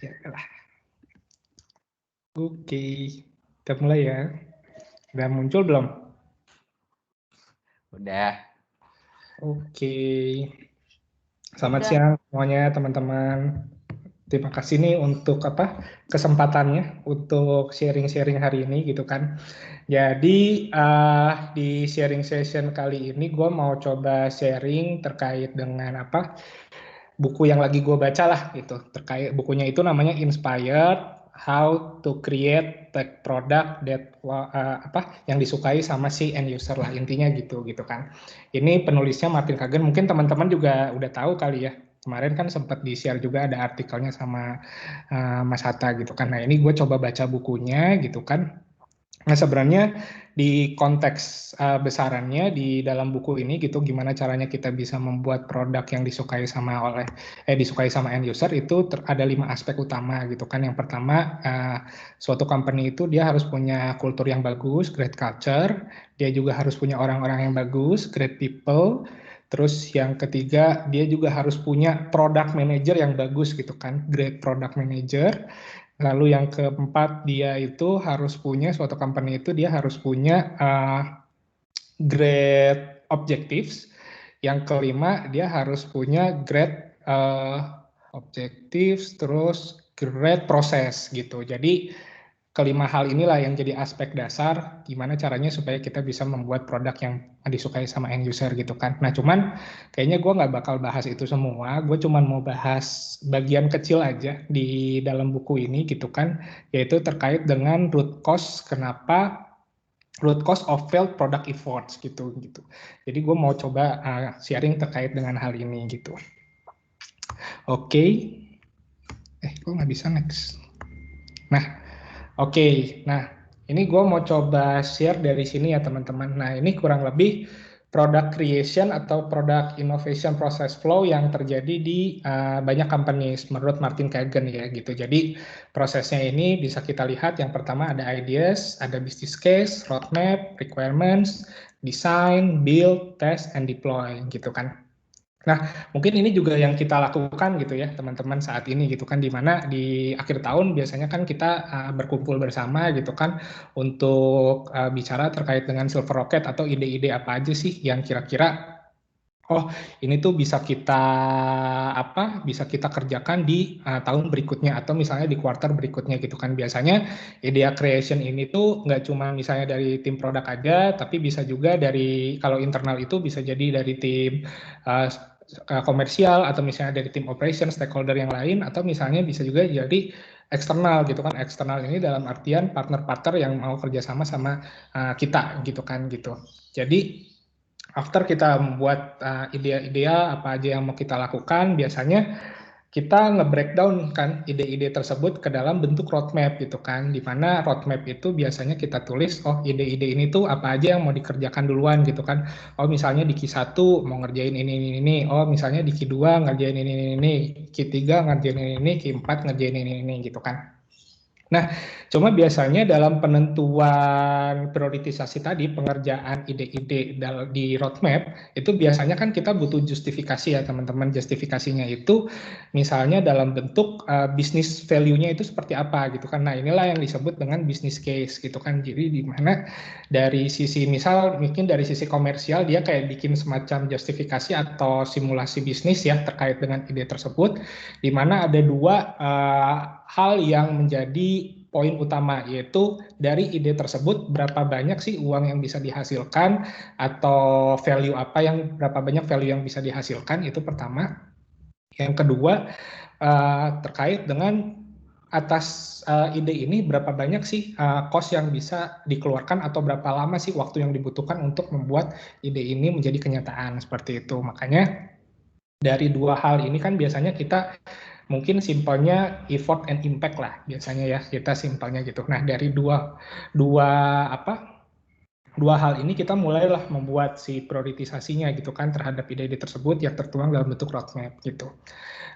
Ya lah. Oke, kita mulai ya. Udah muncul belum? Udah. Oke. Selamat Udah. siang semuanya teman-teman. Terima kasih nih untuk kesempatannya untuk sharing-sharing hari ini gitu kan. Jadi di sharing session kali ini gue mau coba sharing terkait dengan buku yang lagi gue baca lah gitu. Terkait bukunya itu namanya Inspired How to Create Tech Product that yang disukai sama si end user lah, intinya gitu kan. Ini penulisnya Martin Kagan, mungkin teman-teman juga udah tahu kali ya. Kemarin kan sempat di-share juga ada artikelnya sama Mas Hatta gitu kan. Nah ini gue coba baca bukunya gitu kan. Nah sebenarnya di konteks besarannya di dalam buku ini gitu, gimana caranya kita bisa membuat produk yang disukai sama end user itu ada 5 aspek utama gitu kan. Yang pertama, suatu company itu dia harus punya kultur yang bagus, great culture. Dia juga harus punya orang-orang yang bagus, great people. Terus yang ketiga, dia juga harus punya product manager yang bagus gitu kan, great product manager. Lalu yang keempat, dia itu harus punya, suatu company itu dia harus punya great objectives. Yang kelima, dia harus punya great objectives, terus great process gitu. Jadi kelima hal inilah yang jadi aspek dasar gimana caranya supaya kita bisa membuat produk yang disukai sama end user gitu kan. Nah cuman kayaknya gue nggak bakal bahas itu semua, gue cuman mau bahas bagian kecil aja di dalam buku ini gitu kan, yaitu terkait dengan root cause of failed product efforts gitu. Jadi gue mau coba sharing terkait dengan hal ini gitu. Oke. Gue nggak bisa next. Oke, nah ini gue mau coba share dari sini ya teman-teman. Nah ini kurang lebih product creation atau product innovation process flow yang terjadi di banyak companies menurut Martin Kagan ya gitu. Jadi prosesnya ini bisa kita lihat, yang pertama ada ideas, ada business case, roadmap, requirements, design, build, test, and deploy gitu kan. Nah, mungkin ini juga yang kita lakukan gitu ya, teman-teman saat ini gitu kan, di mana di akhir tahun biasanya kan kita berkumpul bersama gitu kan untuk bicara terkait dengan Silver Rocket atau ide-ide apa aja sih yang kira-kira ini tuh bisa kita kerjakan di tahun berikutnya atau misalnya di kuartal berikutnya gitu kan. Biasanya idea creation ini tuh nggak cuma misalnya dari tim produk aja, tapi bisa juga dari, kalau internal itu bisa jadi dari tim komersial atau misalnya dari tim operation, stakeholder yang lain, atau misalnya bisa juga jadi eksternal gitu kan. Eksternal ini dalam artian partner-partner yang mau kerjasama sama kita gitu kan gitu. Jadi after kita membuat ide-ide apa aja yang mau kita lakukan, biasanya kita nge-breakdown kan ide-ide tersebut ke dalam bentuk roadmap gitu kan, di mana roadmap itu biasanya kita tulis, ide-ide ini tuh apa aja yang mau dikerjakan duluan gitu kan. Misalnya di Q1 mau ngerjain ini, misalnya di Q2 ngerjain ini, Q3 ngerjain ini, Q4 ngerjain ini gitu kan. Nah, cuma biasanya dalam penentuan prioritisasi tadi, pengerjaan ide-ide di roadmap, itu biasanya kan kita butuh justifikasi ya teman-teman. Justifikasinya itu misalnya dalam bentuk bisnis value-nya itu seperti apa gitu kan. Nah, inilah yang disebut dengan business case gitu kan. Jadi di mana dari sisi, misal mungkin dari sisi komersial dia kayak bikin semacam justifikasi atau simulasi bisnis ya terkait dengan ide tersebut, di mana ada dua hal yang menjadi poin utama, yaitu dari ide tersebut berapa banyak sih uang yang bisa dihasilkan atau berapa banyak value yang bisa dihasilkan, itu pertama. Yang kedua terkait dengan atas ide ini berapa banyak sih cost yang bisa dikeluarkan atau berapa lama sih waktu yang dibutuhkan untuk membuat ide ini menjadi kenyataan, seperti itu. Makanya dari dua hal ini kan biasanya kita mungkin simpelnya effort and impact lah biasanya ya, kita simpelnya gitu. Nah dari dua dua hal ini kita mulailah membuat si prioritisasinya gitu kan terhadap ide-ide tersebut yang tertuang dalam bentuk roadmap gitu.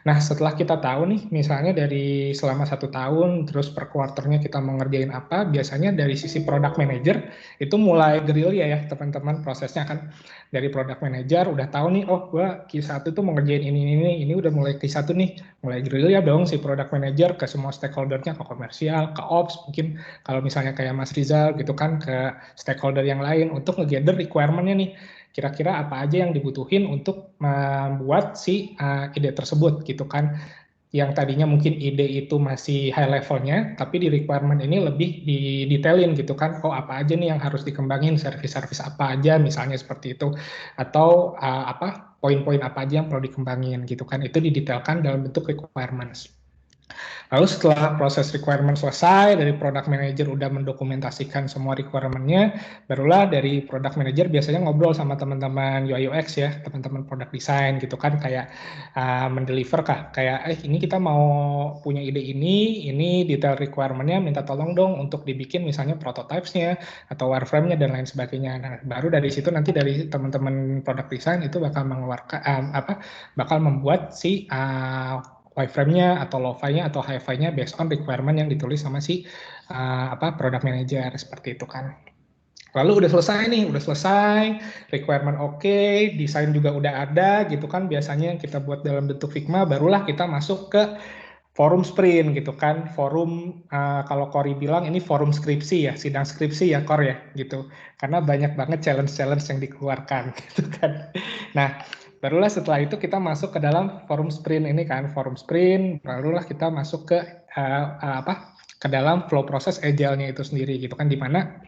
Nah, setelah kita tahu nih, misalnya dari selama 1 tahun, terus per kuarternya kita mengerjain apa, biasanya dari sisi product manager, itu mulai gerilya ya, teman-teman, prosesnya kan dari product manager, udah tahu nih, oh, gua Q1 tuh mau ngerjain ini udah mulai Q1 nih, mulai gerilya dong si product manager ke semua stakeholder-nya, ke komersial, ke ops, mungkin kalau misalnya kayak Mas Rizal gitu kan, ke stakeholder yang lain, untuk nge-gather requirement-nya nih, kira-kira apa aja yang dibutuhin untuk membuat si ide tersebut gitu kan. Yang tadinya mungkin ide itu masih high levelnya, tapi di requirement ini lebih didetailin gitu kan. Oh, apa aja nih yang harus dikembangin, service-service apa aja misalnya seperti itu. Atau apa poin-poin apa aja yang perlu dikembangin gitu kan. Itu didetailkan dalam bentuk requirements. Lalu setelah proses requirement selesai, dari product manager udah mendokumentasikan semua requirement-nya, barulah dari product manager biasanya ngobrol sama teman-teman UI UX ya, teman-teman product design gitu kan, kayak mendeliver kah, kayak ini kita mau punya ide ini detail requirement-nya minta tolong dong untuk dibikin misalnya prototypes-nya atau wireframe-nya dan lain sebagainya. Nah, baru dari situ nanti dari teman-teman product design itu bakal mengeluarkan bakal membuat si wireframe-nya atau lo-fi-nya atau hi-fi-nya based on requirement yang ditulis sama si product manager seperti itu kan. Lalu udah selesai nih, udah selesai, requirement oke, desain juga udah ada gitu kan, biasanya yang kita buat dalam bentuk Figma, barulah kita masuk ke forum sprint gitu kan, forum kalau Cory bilang ini forum skripsi ya, sidang skripsi ya Cor ya gitu, karena banyak banget challenge-challenge yang dikeluarkan gitu kan. Nah, barulah setelah itu kita masuk ke dalam forum sprint ini kan, forum sprint, barulah kita masuk ke ke dalam flow proses agile-nya itu sendiri gitu kan, di mana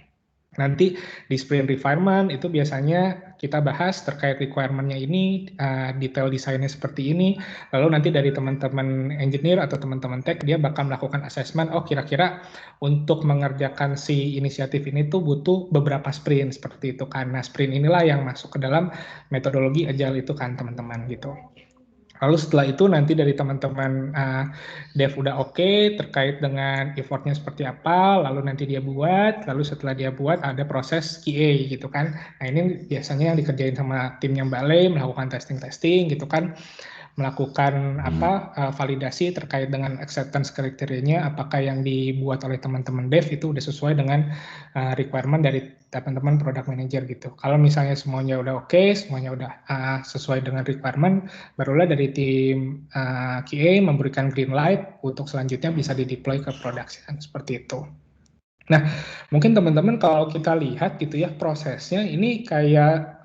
nanti di sprint refinement itu biasanya kita bahas terkait requirement-nya ini, detail desainnya seperti ini, lalu nanti dari teman-teman engineer atau teman-teman tech dia bakal melakukan assessment, oh kira-kira untuk mengerjakan si inisiatif ini tuh butuh beberapa sprint seperti itu kan. Nah, sprint inilah yang masuk ke dalam metodologi agile itu kan teman-teman gitu. Lalu setelah itu nanti dari teman-teman dev udah oke terkait dengan effortnya seperti apa, lalu nanti dia buat, lalu setelah dia buat ada proses QA gitu kan. Nah ini biasanya yang dikerjain sama timnya Mbak Le, melakukan testing-testing gitu kan, melakukan validasi terkait dengan acceptance kriterianya, apakah yang dibuat oleh teman-teman dev itu udah sesuai dengan requirement dari teman-teman product manager gitu. Kalau misalnya semuanya udah oke, semuanya udah sesuai dengan requirement, barulah dari tim QA memberikan green light untuk selanjutnya bisa di-deploy ke production seperti itu. Nah, mungkin teman-teman kalau kita lihat gitu ya prosesnya ini kayak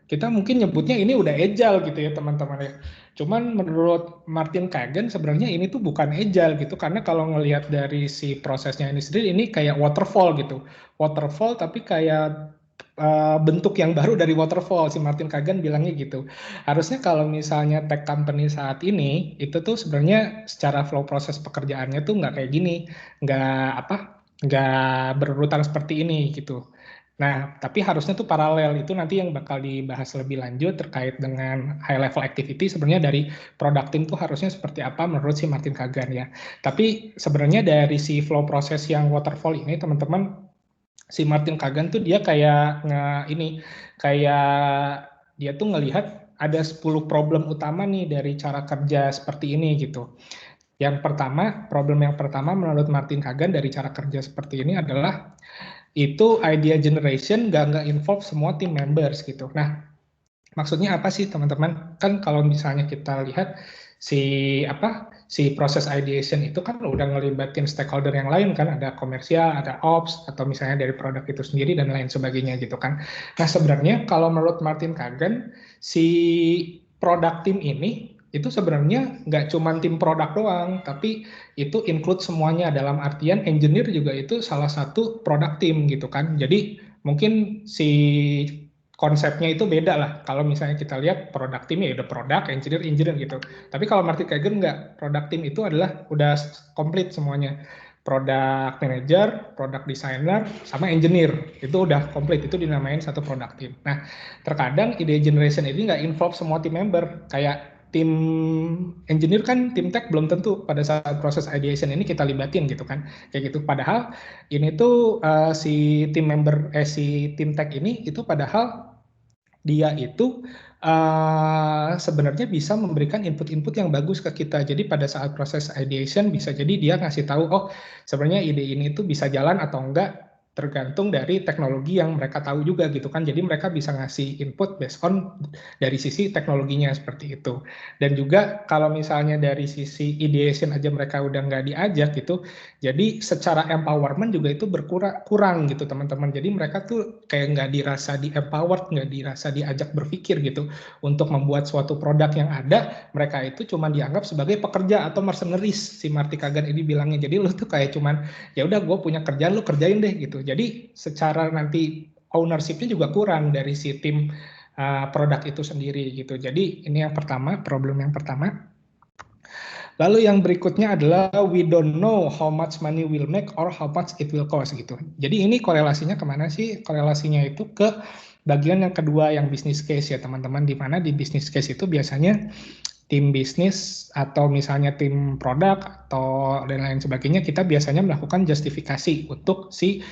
kita mungkin nyebutnya ini udah agile gitu ya teman-teman ya. Cuman menurut Martin Kagan sebenarnya ini tuh bukan agile gitu, karena kalau ngelihat dari si prosesnya ini sendiri ini kayak waterfall gitu. Waterfall tapi kayak bentuk yang baru dari waterfall, si Martin Kagan bilangnya gitu. Harusnya kalau misalnya tech company saat ini itu tuh sebenarnya secara flow proses pekerjaannya tuh nggak kayak gini, nggak berurutan seperti ini gitu. Nah, tapi harusnya tuh paralel, itu nanti yang bakal dibahas lebih lanjut terkait dengan high level activity sebenarnya dari product team tuh harusnya seperti apa menurut si Martin Kagan ya. Tapi sebenarnya dari si flow proses yang waterfall ini teman-teman, si Martin Kagan tuh dia kayak dia tuh ngelihat ada 10 problem utama nih dari cara kerja seperti ini gitu. Problem yang pertama menurut Martin Kagan dari cara kerja seperti ini adalah itu idea generation nggak involve semua team members gitu. Nah, maksudnya apa sih teman-teman? Kan kalau misalnya kita lihat si proses ideation itu kan udah ngelibatin stakeholder yang lain kan, ada komersial, ada ops, atau misalnya dari produk itu sendiri dan lain sebagainya gitu kan. Nah, sebenarnya kalau menurut Martin Kagan, si product team ini itu sebenarnya nggak cuma tim produk doang, tapi itu include semuanya, dalam artian engineer juga itu salah satu product team gitu kan. Jadi mungkin si konsepnya itu beda lah. Kalau misalnya kita lihat product team ya udah product, engineer gitu. Tapi kalau Martin Kagan nggak, product team itu adalah udah komplit semuanya. Product manager, product designer, sama engineer. Itu udah komplit, itu dinamain satu product team. Nah, terkadang ide generation ini nggak involve semua team member. Kayak tim engineer kan, tim tech belum tentu pada saat proses ideation ini kita libatin gitu kan, kayak gitu. Padahal ini tuh si tim tech ini itu padahal dia itu sebenarnya bisa memberikan input-input yang bagus ke kita. Jadi pada saat proses ideation bisa jadi dia ngasih tahu, oh sebenarnya ide ini tuh bisa jalan atau enggak, tergantung dari teknologi yang mereka tahu juga gitu kan. Jadi mereka bisa ngasih input based on dari sisi teknologinya seperti itu. Dan juga kalau misalnya dari sisi ideation aja mereka udah nggak diajak gitu, jadi secara empowerment juga itu kurang gitu teman-teman. Jadi mereka tuh kayak nggak dirasa di empowered, nggak dirasa diajak berpikir gitu untuk membuat suatu produk yang ada. Mereka itu cuma dianggap sebagai pekerja atau mercenaries, si Marty Kagan ini bilangnya. Jadi lu tuh kayak cuman ya udah gue punya kerjaan, lu kerjain deh gitu. Jadi secara nanti ownership-nya juga kurang dari si tim produk itu sendiri gitu. Jadi ini yang pertama, problem yang pertama. Lalu yang berikutnya adalah we don't know how much money we'll make or how much it will cost gitu. Jadi ini korelasinya kemana sih? Korelasinya itu ke bagian yang kedua yang business case ya teman-teman. Di mana di business case itu biasanya tim bisnis atau misalnya tim produk atau dan lain sebagainya, kita biasanya melakukan justifikasi untuk si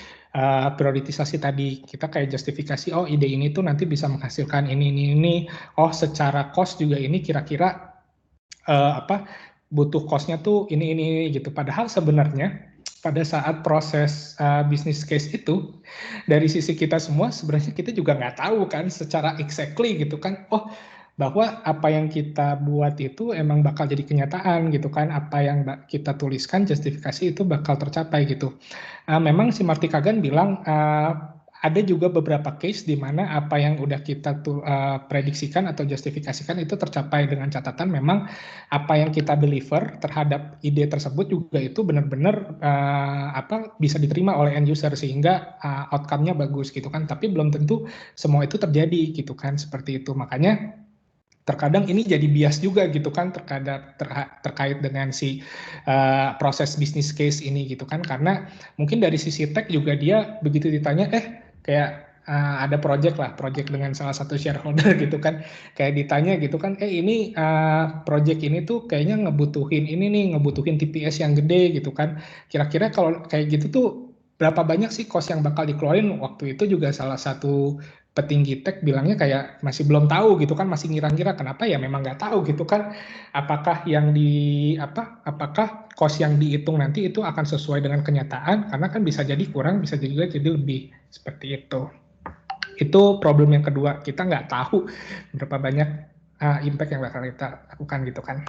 prioritisasi tadi. Kita kayak justifikasi, oh ide ini tuh nanti bisa menghasilkan ini. Oh secara cost juga ini kira-kira butuh cost-nya tuh ini gitu. Padahal sebenarnya pada saat proses business case itu, dari sisi kita semua sebenarnya kita juga nggak tahu kan secara exactly gitu kan, oh bahwa apa yang kita buat itu emang bakal jadi kenyataan gitu kan, apa yang kita tuliskan justifikasi itu bakal tercapai gitu. Memang si Marty Kagan bilang ada juga beberapa case di mana apa yang udah kita prediksikan atau justifikasikan itu tercapai, dengan catatan memang apa yang kita deliver terhadap ide tersebut juga itu benar-benar bisa diterima oleh end user sehingga outcome-nya bagus gitu kan. Tapi belum tentu semua itu terjadi gitu kan, seperti itu. Makanya terkadang ini jadi bias juga gitu kan terkait dengan si proses business case ini gitu kan, karena mungkin dari sisi tech juga dia begitu ditanya kayak ada project dengan salah satu shareholder gitu kan, kayak ditanya gitu kan, ini project ini tuh kayaknya ngebutuhin TPS yang gede gitu kan, kira-kira kalau kayak gitu tuh berapa banyak sih cost yang bakal dikeluarin. Waktu itu juga salah satu petinggi tech bilangnya kayak masih belum tahu gitu kan, masih ngira-ngira. Kenapa ya, memang nggak tahu gitu kan, apakah apakah cost yang dihitung nanti itu akan sesuai dengan kenyataan, karena kan bisa jadi kurang, bisa juga jadi lebih, seperti itu. Itu problem yang kedua, kita nggak tahu berapa banyak impact yang bakal kita lakukan gitu kan.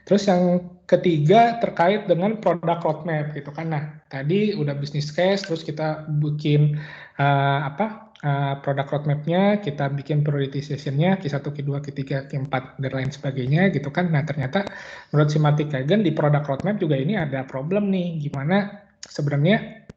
Terus yang ketiga terkait dengan product roadmap gitu kan. Nah, tadi udah business case, terus kita bikin product roadmap-nya, kita bikin prioritization-nya, Q1, Q2, Q3, Q4, dan lain sebagainya gitu kan. Nah, ternyata menurut si Marty Kagan di product roadmap juga ini ada problem nih, gimana sebenarnya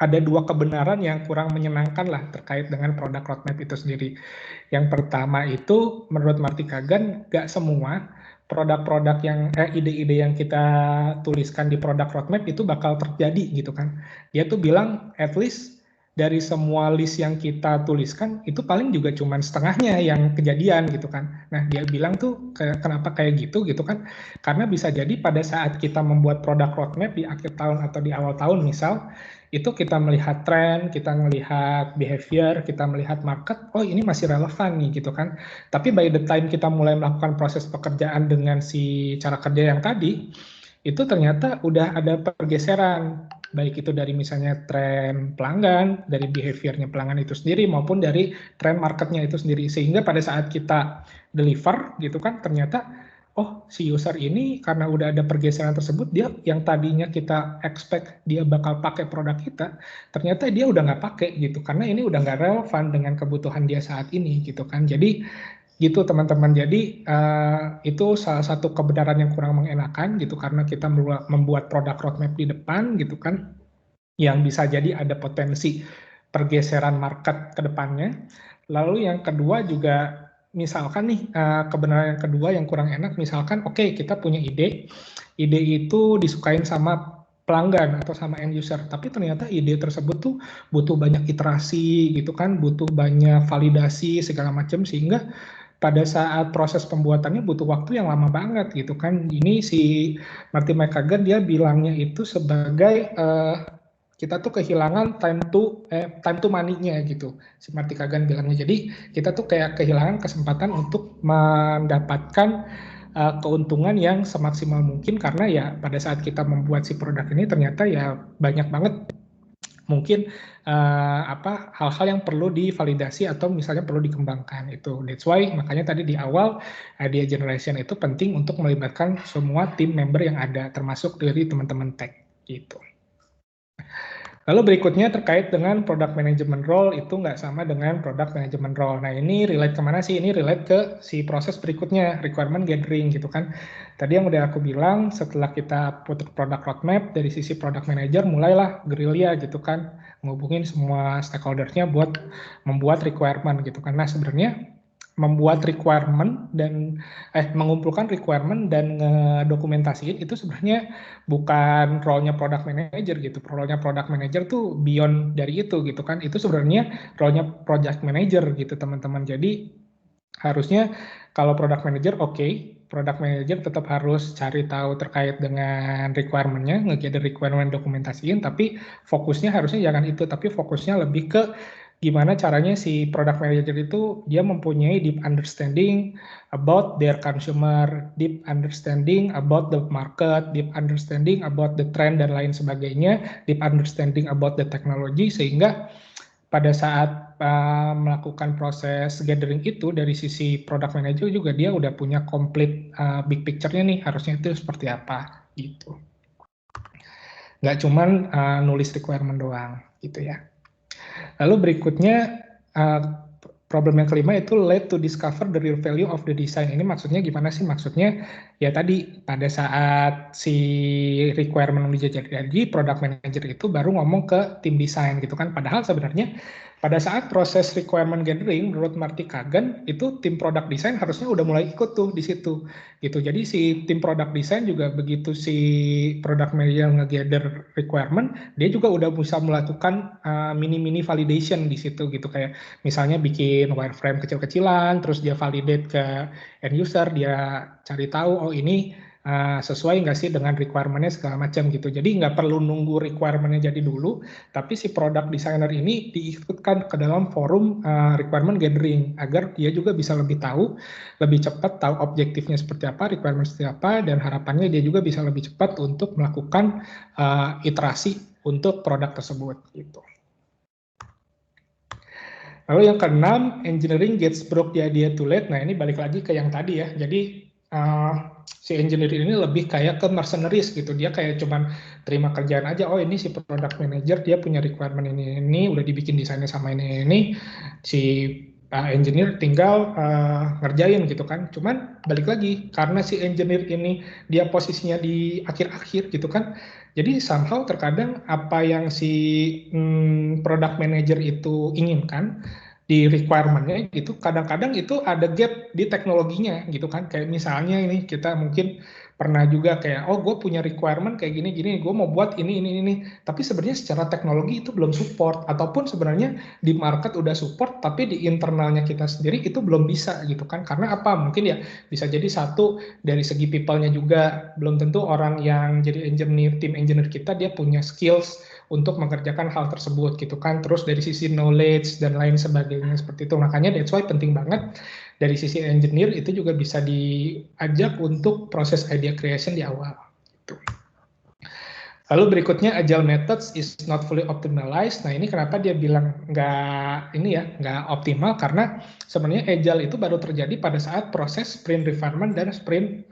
ada dua kebenaran yang kurang menyenangkan lah terkait dengan produk roadmap itu sendiri. Yang pertama itu menurut Marty Kagan, gak semua produk-produk yang ide-ide yang kita tuliskan di produk roadmap itu bakal terjadi gitu kan. Dia tuh bilang at least dari semua list yang kita tuliskan itu paling juga cuman setengahnya yang kejadian gitu kan. Nah, dia bilang tuh kenapa kayak gitu kan, karena bisa jadi pada saat kita membuat produk roadmap di akhir tahun atau di awal tahun misal, itu kita melihat tren, kita melihat behavior, kita melihat market, oh ini masih relevan nih gitu kan. Tapi by the time kita mulai melakukan proses pekerjaan dengan si cara kerja yang tadi, itu ternyata udah ada pergeseran, baik itu dari misalnya tren pelanggan, dari behaviornya pelanggan itu sendiri, maupun dari tren marketnya itu sendiri. Sehingga pada saat kita deliver gitu kan, ternyata oh si user ini karena udah ada pergeseran tersebut, dia yang tadinya kita expect dia bakal pakai produk kita, ternyata dia udah nggak pakai gitu, karena ini udah nggak relevan dengan kebutuhan dia saat ini gitu kan. Jadi gitu teman-teman, jadi itu salah satu kebenaran yang kurang mengenakan gitu, karena kita membuat produk roadmap di depan gitu kan, yang bisa jadi ada potensi pergeseran market ke depannya. Lalu yang kedua juga, misalkan nih kebenaran yang kedua yang kurang enak, misalkan oke, kita punya ide itu disukain sama pelanggan atau sama end user, tapi ternyata ide tersebut tuh butuh banyak iterasi gitu kan, butuh banyak validasi segala macam, sehingga pada saat proses pembuatannya butuh waktu yang lama banget gitu kan. Ini si Martin McKagan dia bilangnya itu sebagai kita tuh kehilangan time to money-nya gitu. Si Martin McKagan bilangnya. Jadi kita tuh kayak kehilangan kesempatan untuk mendapatkan keuntungan yang semaksimal mungkin karena ya pada saat kita membuat si produk ini ternyata ya banyak banget mungkin hal-hal yang perlu divalidasi atau misalnya perlu dikembangkan itu. That's why makanya tadi di awal idea generation itu penting untuk melibatkan semua tim member yang ada termasuk dari teman-teman tech gitu. Lalu berikutnya terkait dengan product management role itu nggak sama dengan product management role. Nah ini relate kemana sih? Ini relate ke si proses berikutnya, requirement gathering gitu kan. Tadi yang udah aku bilang setelah kita put product roadmap dari sisi product manager mulailah gerilya gitu kan. Ngubungin semua stakeholdersnya buat membuat requirement gitu kan. Nah sebenarnya membuat requirement dan mengumpulkan requirement dan ngedokumentasiin itu sebenarnya bukan role-nya product manager gitu. Role-nya product manager tuh beyond dari itu gitu kan. Itu sebenarnya role-nya project manager gitu teman-teman. Jadi harusnya kalau product manager product manager tetap harus cari tahu terkait dengan requirement-nya, nge-gather requirement dokumentasiin, tapi fokusnya harusnya jangan itu, tapi fokusnya lebih ke gimana caranya si product manager itu dia mempunyai deep understanding about their consumer, deep understanding about the market, deep understanding about the trend dan lain sebagainya, deep understanding about the technology sehingga pada saat melakukan proses gathering itu dari sisi product manager juga dia udah punya complete big picture-nya nih harusnya itu seperti apa gitu. Nggak cuman nulis requirement doang gitu ya. Lalu berikutnya problem yang kelima itu led to discover the real value of the design. Ini maksudnya gimana sih? Maksudnya ya tadi pada saat si requirement jadi product manager itu baru ngomong ke tim desain gitu kan. Padahal sebenarnya pada saat proses requirement gathering menurut Marty Kagan itu tim product design harusnya udah mulai ikut tuh di situ gitu. Jadi si tim product design juga begitu si product manager nge-gather requirement, dia juga udah bisa melakukan mini validation di situ gitu kayak misalnya bikin wireframe kecil-kecilan, terus dia validate ke end user, dia cari tahu oh ini sesuai nggak sih dengan requirement-nya segala macam gitu. Jadi nggak perlu nunggu requirement-nya jadi dulu, tapi si product designer ini diikutkan ke dalam forum requirement gathering agar dia juga bisa lebih tahu, lebih cepat tahu objektifnya seperti apa, requirement seperti apa, dan harapannya dia juga bisa lebih cepat untuk melakukan iterasi untuk produk tersebut gitu. Lalu yang keenam, engineering gets broke the idea too late. Nah ini balik lagi ke yang tadi ya. Jadi si engineer ini lebih kayak ke mercenaries gitu. Dia kayak cuman terima kerjaan aja. Oh ini si product manager dia punya requirement ini udah dibikin desainnya sama ini. Si engineer tinggal ngerjain gitu kan. Cuman balik lagi karena si engineer ini dia posisinya di akhir-akhir gitu kan. Jadi somehow terkadang apa yang si product manager itu inginkan di requirement-nya gitu, kadang-kadang itu ada gap di teknologinya gitu kan. Kayak misalnya ini kita mungkin pernah juga kayak, oh gue punya requirement kayak gini-gini, gue mau buat ini. Tapi sebenarnya secara teknologi itu belum support. Ataupun sebenarnya di market udah support, tapi di internalnya kita sendiri itu belum bisa gitu kan. Karena apa? Mungkin ya bisa jadi satu dari segi people-nya juga belum tentu orang yang jadi engineer, tim engineer kita dia punya skills untuk mengerjakan hal tersebut gitu kan. Terus dari sisi knowledge dan lain sebagainya seperti itu. Makanya that's why penting banget dari sisi engineer itu juga bisa diajak untuk proses idea creation di awal. Gitu. Lalu berikutnya agile methods is not fully optimized. Nah ini kenapa dia bilang nggak optimal karena sebenarnya agile itu baru terjadi pada saat proses sprint refinement dan sprint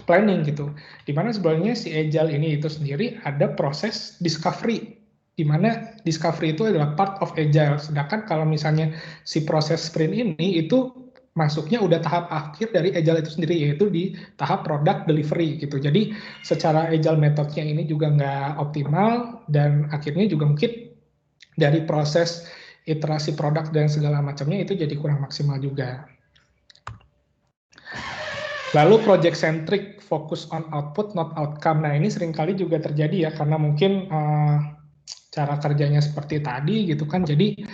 planning gitu. Dimana sebenarnya si agile ini itu sendiri ada proses discovery. Dimana discovery itu adalah part of agile. Sedangkan kalau misalnya si proses sprint ini itu masuknya udah tahap akhir dari agile itu sendiri, yaitu di tahap product delivery gitu. Jadi secara agile metodenya ini juga nggak optimal dan akhirnya juga mungkin dari proses iterasi produk dan segala macamnya itu jadi kurang maksimal juga. Lalu project centric, fokus on output not outcome. Nah ini seringkali juga terjadi ya karena mungkin cara kerjanya seperti tadi gitu kan. Jadi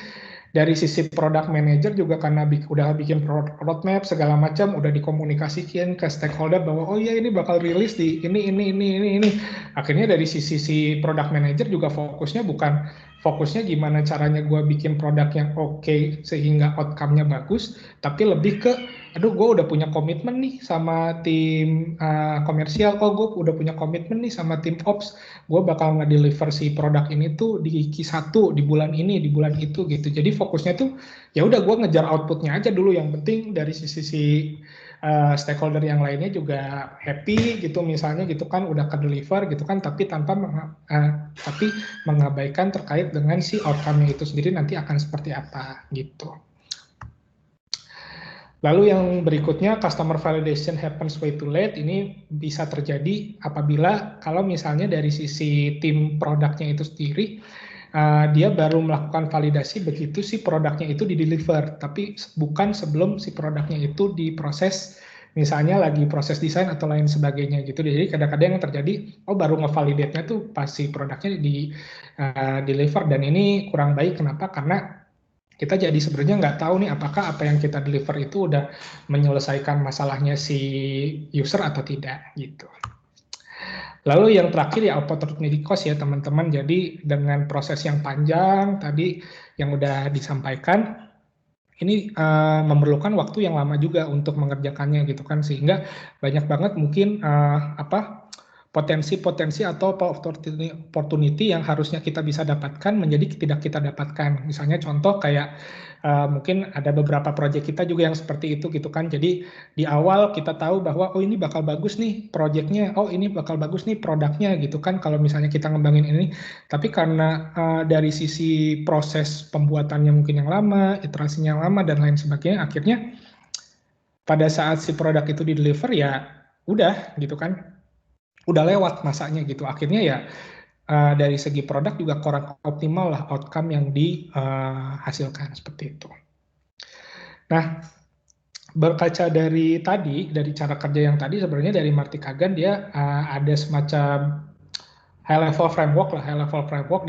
dari sisi product manager juga karena udah bikin roadmap segala macam, udah dikomunikasikan ke stakeholder bahwa oh ya ini bakal rilis di ini. Akhirnya dari sisi si product manager juga fokusnya gimana caranya gue bikin produk yang oke sehingga outcome-nya bagus, tapi lebih ke aduh gue udah punya komitmen nih sama tim komersial, oh gue udah punya komitmen nih sama tim ops, gue bakal nge-deliver si produk ini tuh di Q1 di bulan ini di bulan itu gitu. Jadi fokusnya tuh ya udah gue ngejar outputnya aja dulu, yang penting dari sisi stakeholder yang lainnya juga happy gitu misalnya gitu kan, udah ke deliver gitu kan, tapi tapi mengabaikan terkait dengan si outcome-nya itu sendiri nanti akan seperti apa gitu. Lalu yang berikutnya, customer validation happens way too late. Ini bisa terjadi apabila kalau misalnya dari sisi tim produknya itu sendiri, dia baru melakukan validasi begitu si produknya itu di-deliver, tapi bukan sebelum si produknya itu diproses, misalnya lagi proses desain atau lain sebagainya gitu. Jadi kadang-kadang yang terjadi, oh baru ngevalidate-nya tuh pas si produknya di-deliver, dan ini kurang baik. Kenapa? Karena kita jadi sebenarnya nggak tahu nih apakah apa yang kita deliver itu udah menyelesaikan masalahnya si user atau tidak gitu. Lalu yang terakhir ya opportunity cost ya teman-teman. Jadi dengan proses yang panjang tadi yang udah disampaikan, ini memerlukan waktu yang lama juga untuk mengerjakannya gitu kan, sehingga banyak banget mungkin potensi-potensi atau opportunity yang harusnya kita bisa dapatkan menjadi tidak kita dapatkan. Misalnya contoh kayak mungkin ada beberapa proyek kita juga yang seperti itu gitu kan. Jadi di awal kita tahu bahwa oh ini bakal bagus nih proyeknya, oh ini bakal bagus nih produknya gitu kan kalau misalnya kita ngembangin ini. Tapi karena dari sisi proses pembuatannya mungkin yang lama, iterasinya yang lama dan lain sebagainya, akhirnya pada saat si produk itu di deliver ya udah gitu kan, udah lewat masanya gitu. Akhirnya ya dari segi produk juga kurang optimal lah outcome yang dihasilkan seperti itu. Nah, berkaca dari tadi, dari cara kerja yang tadi, sebenarnya dari Marty Kagan dia ada semacam high level framework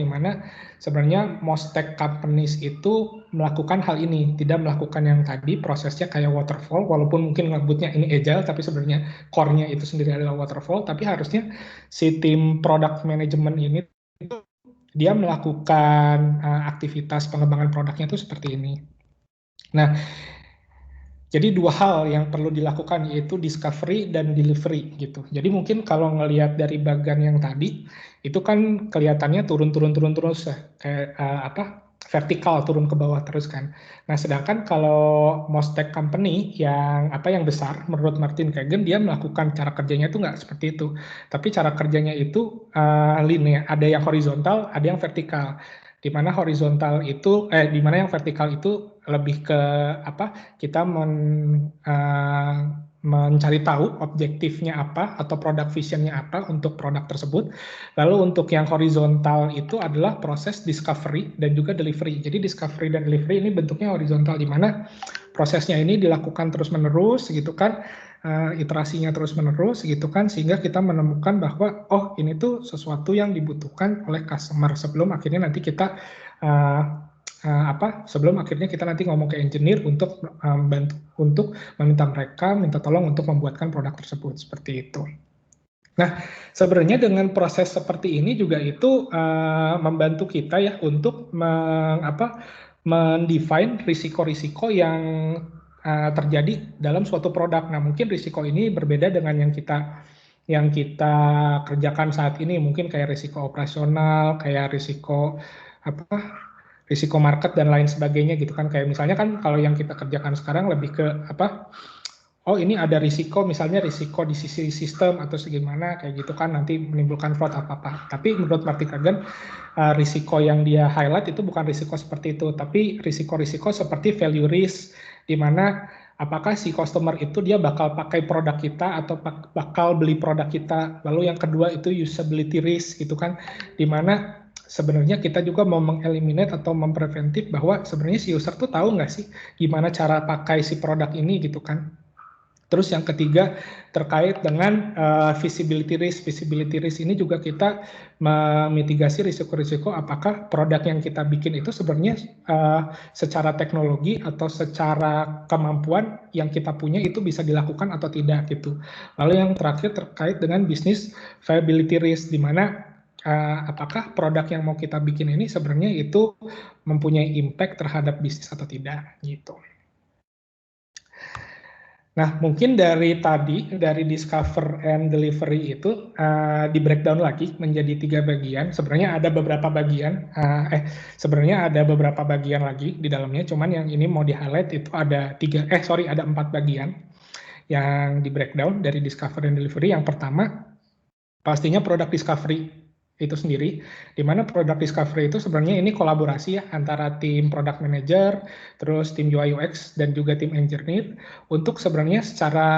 di mana sebenarnya most tech companies itu melakukan hal ini, tidak melakukan yang tadi prosesnya kayak waterfall, walaupun mungkin nyebutnya ini agile, tapi sebenarnya core-nya itu sendiri adalah waterfall. Tapi harusnya si tim product management ini dia melakukan aktivitas pengembangan produknya itu seperti ini. Nah, jadi dua hal yang perlu dilakukan, yaitu discovery dan delivery gitu. Jadi mungkin kalau ngelihat dari bagan yang tadi, itu kan kelihatannya turun terus ya, kayak vertikal turun ke bawah terus kan. Nah, sedangkan kalau most tech company yang besar, menurut Martin Kagan, dia melakukan cara kerjanya itu nggak seperti itu. Tapi cara kerjanya itu linear, ada yang horizontal, ada yang vertikal. Di mana yang vertikal itu lebih ke kita mencari tahu objektifnya apa atau produk visionnya apa untuk produk tersebut. Lalu untuk yang horizontal itu adalah proses discovery dan juga delivery. Jadi discovery dan delivery ini bentuknya horizontal, di mana prosesnya ini dilakukan terus-menerus gitu kan, iterasinya terus-menerus gitu kan, sehingga kita menemukan bahwa oh ini tuh sesuatu yang dibutuhkan oleh customer sebelum akhirnya nanti kita sebelum akhirnya kita nanti ngomong ke engineer untuk bantu untuk minta tolong untuk membuatkan produk tersebut seperti itu. Nah, sebenarnya dengan proses seperti ini juga itu membantu kita ya untuk mendefine risiko-risiko yang terjadi dalam suatu produk. Nah, mungkin risiko ini berbeda dengan yang kita kerjakan saat ini. Mungkin kayak risiko operasional, kayak risiko risiko market dan lain sebagainya gitu kan. Kayak misalnya kan kalau yang kita kerjakan sekarang lebih ke oh ini ada risiko, misalnya risiko di sisi sistem atau segimana kayak gitu kan, nanti menimbulkan fraud apa-apa. Tapi menurut Marty Kagan, risiko yang dia highlight itu bukan risiko seperti itu, tapi risiko-risiko seperti value risk, di mana apakah si customer itu dia bakal pakai produk kita atau bakal beli produk kita. Lalu yang kedua itu usability risk gitu kan, di mana sebenarnya kita juga mau mengeliminate atau mempreventif bahwa sebenarnya si user tuh tahu nggak sih gimana cara pakai si produk ini gitu kan. Terus yang ketiga terkait dengan visibility risk. Visibility risk ini juga kita memitigasi risiko-risiko apakah produk yang kita bikin itu sebenarnya secara teknologi atau secara kemampuan yang kita punya itu bisa dilakukan atau tidak gitu. Lalu yang terakhir terkait dengan bisnis viability risk, di mana apakah produk yang mau kita bikin ini sebenarnya itu mempunyai impact terhadap bisnis atau tidak gitu. Nah, mungkin dari tadi, dari discover and delivery itu di breakdown lagi menjadi 3 bagian. Sebenarnya ada beberapa bagian, sebenarnya ada beberapa bagian lagi di dalamnya. Cuman yang ini mau di-highlight itu ada 4 bagian yang di breakdown dari discover and delivery. Yang pertama, pastinya product discovery itu sendiri, di mana product discovery itu sebenarnya ini kolaborasi ya antara tim product manager, terus tim UI UX dan juga tim engineer untuk sebenarnya secara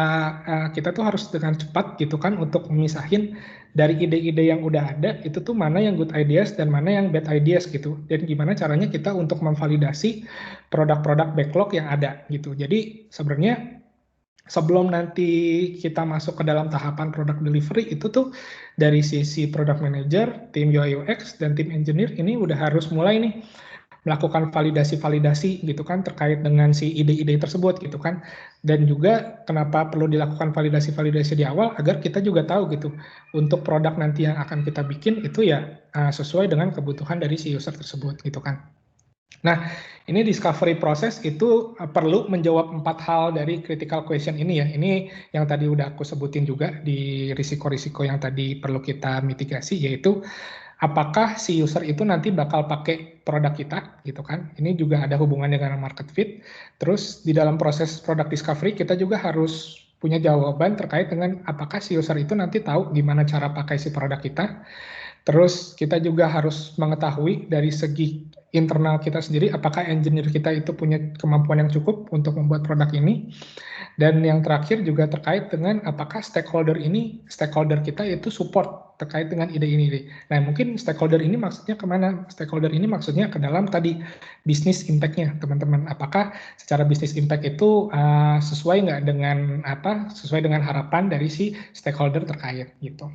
kita tuh harus dengan cepat gitu kan untuk memisahin dari ide-ide yang udah ada itu tuh mana yang good ideas dan mana yang bad ideas gitu, dan gimana caranya kita untuk memvalidasi produk-produk backlog yang ada gitu. Jadi sebenarnya sebelum nanti kita masuk ke dalam tahapan product delivery itu tuh dari sisi product manager, tim UI UX dan tim engineer ini udah harus mulai nih melakukan validasi-validasi gitu kan terkait dengan si ide-ide tersebut gitu kan. Dan juga kenapa perlu dilakukan validasi-validasi di awal agar kita juga tahu gitu untuk produk nanti yang akan kita bikin itu ya sesuai dengan kebutuhan dari si user tersebut gitu kan. Nah, ini discovery proses itu perlu menjawab 4 hal dari critical question ini ya. Ini yang tadi udah aku sebutin juga di risiko-risiko yang tadi perlu kita mitigasi, yaitu apakah si user itu nanti bakal pakai produk kita gitu kan. Ini juga ada hubungannya dengan market fit. Terus di dalam proses product discovery kita juga harus punya jawaban terkait dengan apakah si user itu nanti tahu gimana cara pakai si produk kita. Terus kita juga harus mengetahui dari segi internal kita sendiri apakah engineer kita itu punya kemampuan yang cukup untuk membuat produk ini. Dan yang terakhir juga terkait dengan apakah stakeholder kita itu support terkait dengan ide ini. Nah, mungkin stakeholder ini maksudnya kemana? Stakeholder ini maksudnya ke dalam tadi bisnis impact-nya, teman-teman. Apakah secara bisnis impact itu sesuai nggak dengan sesuai dengan harapan dari si stakeholder terkait gitu.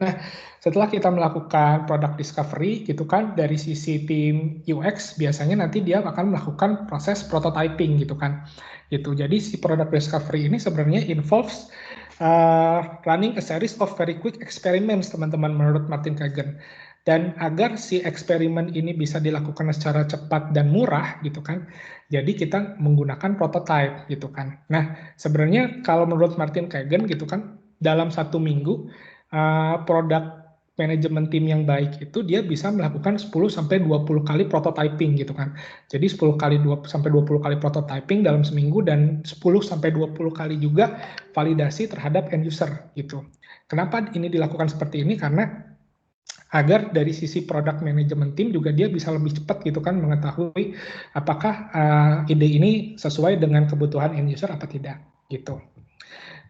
Nah, setelah kita melakukan product discovery gitu kan, dari sisi tim UX biasanya nanti dia akan melakukan proses prototyping gitu kan. Gitu. Jadi si product discovery ini sebenarnya involves running a series of very quick experiments, teman-teman, menurut Martin Kagan. Dan agar si eksperimen ini bisa dilakukan secara cepat dan murah gitu kan, jadi kita menggunakan prototype gitu kan. Nah, sebenarnya kalau menurut Martin Kagan gitu kan, dalam 1 minggu produk manajemen tim yang baik itu dia bisa melakukan 10-20 kali prototyping gitu kan. Jadi 10-20 kali prototyping dalam seminggu dan 10-20 kali juga validasi terhadap end user gitu. Kenapa ini dilakukan seperti ini? Karena agar dari sisi product management team juga dia bisa lebih cepat gitu kan mengetahui apakah ide ini sesuai dengan kebutuhan end user apa tidak gitu.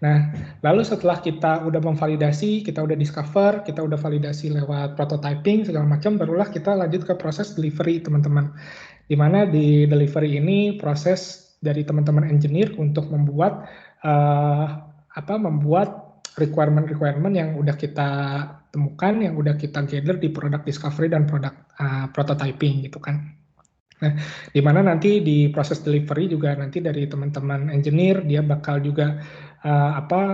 Nah, lalu setelah kita udah memvalidasi, kita udah discover, kita udah validasi lewat prototyping segala macam, barulah kita lanjut ke proses delivery, teman-teman. Di mana di delivery ini proses dari teman-teman engineer untuk membuat requirement yang udah kita temukan, yang udah kita gather di product discovery dan product prototyping gitu kan. Nah, di mana nanti di proses delivery juga nanti dari teman-teman engineer dia bakal juga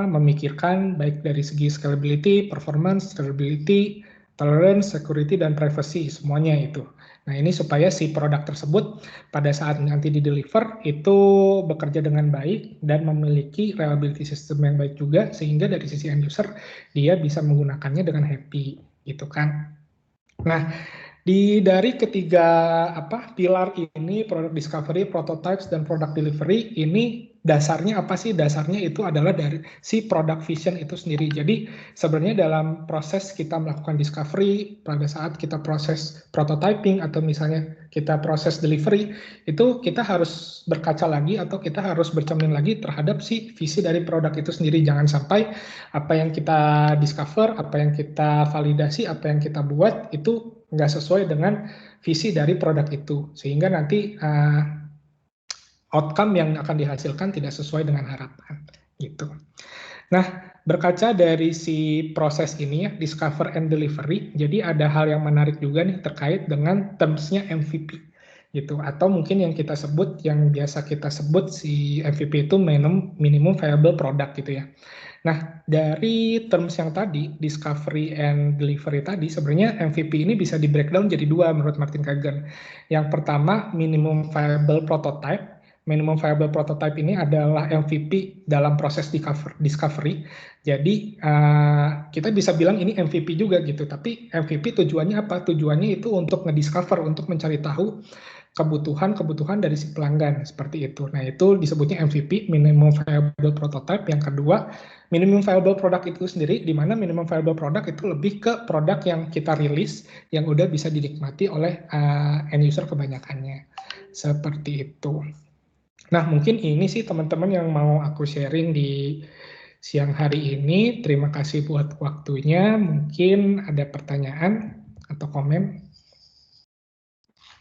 memikirkan baik dari segi scalability, performance, scalability, tolerance, security, dan privacy, semuanya itu. Nah, ini supaya si produk tersebut pada saat nanti di-deliver itu bekerja dengan baik dan memiliki reliability system yang baik juga, sehingga dari sisi end user dia bisa menggunakannya dengan happy, gitu kan. Nah, dari ketiga pilar ini, product discovery, prototypes, dan product delivery, ini dasarnya apa sih? Dasarnya itu adalah dari si product vision itu sendiri. Jadi sebenarnya dalam proses kita melakukan discovery, pada saat kita proses prototyping atau misalnya kita proses delivery, itu kita harus berkaca lagi atau kita harus bercermin lagi terhadap si visi dari produk itu sendiri. Jangan sampai apa yang kita discover, apa yang kita validasi, apa yang kita buat itu nggak sesuai dengan visi dari produk itu, sehingga nanti outcome yang akan dihasilkan tidak sesuai dengan harapan gitu. Nah, berkaca dari si proses ini ya, discover and delivery, jadi ada hal yang menarik juga nih terkait dengan terms-nya MVP gitu. Atau mungkin yang kita sebut, yang biasa kita sebut si MVP itu minimum viable product gitu ya. Nah, dari terms yang tadi, discovery and delivery tadi, sebenarnya MVP ini bisa di breakdown jadi dua menurut Martin Kagan. Yang pertama, minimum viable prototype. Minimum viable prototype ini adalah MVP dalam proses discovery. Jadi, kita bisa bilang ini MVP juga gitu. Tapi MVP tujuannya apa? Tujuannya itu untuk ngediscover, untuk mencari tahu kebutuhan dari si pelanggan seperti itu. Nah, itu disebutnya MVP, minimum viable prototype. Yang kedua, minimum viable product itu sendiri, di mana minimum viable product itu lebih ke produk yang kita rilis, yang udah bisa dinikmati oleh end user kebanyakannya. Seperti itu. Nah, mungkin ini sih teman-teman yang mau aku sharing di siang hari ini. Terima kasih buat waktunya. Mungkin ada pertanyaan atau komen.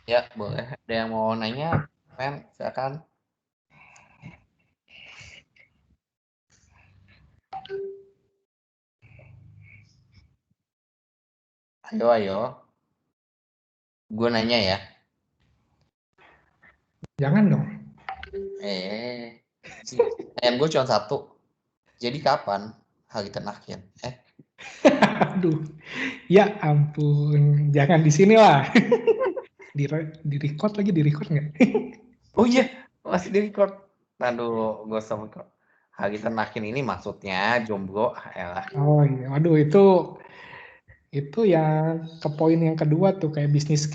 Ya, boleh. Ada yang mau nanya? Men, silakan. Ayo. Gue nanya ya. Jangan dong. Ayam gue cuma satu. Jadi kapan hari terakhir? Aduh, ya ampun. Jangan di sini lah. Di record lagi, di record nggak? Oh iya, masih di record. Aduh, gue sama kok. Hari terakhir ini maksudnya jomblo, elah. Oh iya, waduh itu yang ke poin yang kedua tuh kayak bisnis